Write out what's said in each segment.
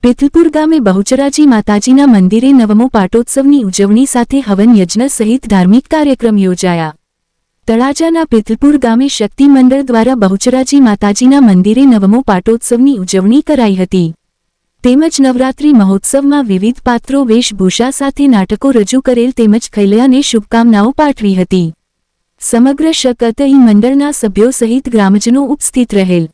પિથલપુર ગામે બહુચરાજી માતાજીના મંદિરે નવમો પાટોત્સવની ઉજવણી સાથે હવન યજ્ઞ સહિત ધાર્મિક કાર્યક્રમ યોજાયા। તળાજાના પિથલપુર ગામે શક્તિ મંડળ દ્વારા બહુચરાજી માતાજીના મંદિરે નવમો પાટોત્સવની ઉજવણી કરાઈ હતી। તેમજ નવરાત્રી મહોત્સવમાં વિવિધ પાત્રો વેશભૂષા સાથે નાટકો રજૂ કરેલ તેમજ કૈલયાને શુભકામનાઓ પાઠવી હતી। સમગ્ર શકતઈ મંડળના સભ્યો સહિત ગ્રામજનો ઉપસ્થિત રહેલ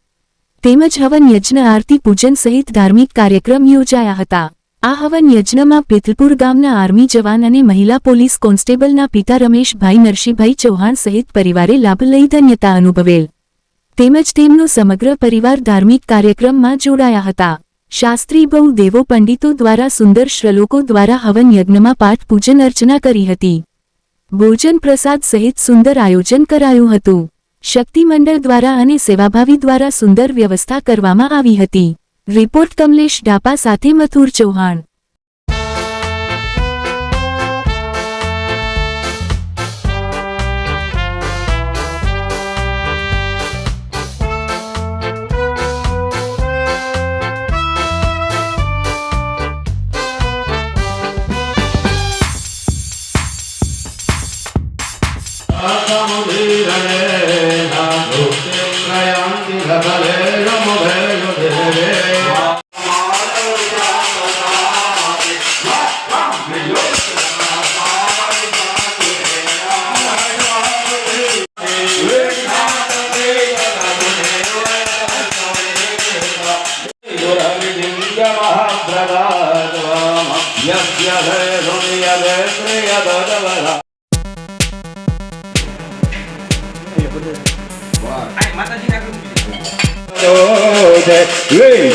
તેમજ હવન યજ્ઞ આરતી પૂજન સહિત ધાર્મિક કાર્યક્રમ યોજાયા હતા। આ હવન યજ્ઞમાં પિથલપુર ગામના આર્મી જવાન અને મહિલા પોલીસ કોન્સ્ટેબલના પિતા રમેશભાઈ નરસિંહભાઈ ચૌહાણ સહિત પરિવારે લાભ લઈ ધન્યતા અનુભવેલ તેમજ તેમનો સમગ્ર પરિવાર ધાર્મિક કાર્યક્રમમાં જોડાયા હતા। શાસ્ત્રી બહુ દેવો પંડિતો દ્વારા સુંદર શ્લોકો દ્વારા હવન યજ્ઞમાં પાઠ પૂજન અર્ચના કરી હતી। ભોજન પ્રસાદ સહિત સુંદર આયોજન કરાયું હતું। શક્તિ મંડળ દ્વારા અને સેવાભાવી દ્વારા સુંદર વ્યવસ્થા કરવામાં આવી હતી। રિપોર્ટ કમલેશ ડાપા સાથે મથુર ચૌહાણ।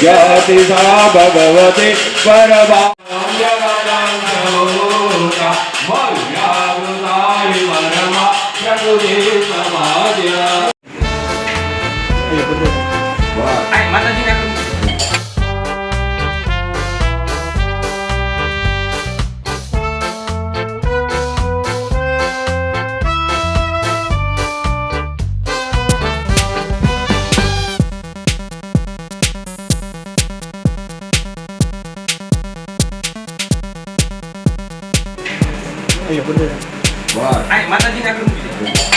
जाति सा भगवती परबा માતાજી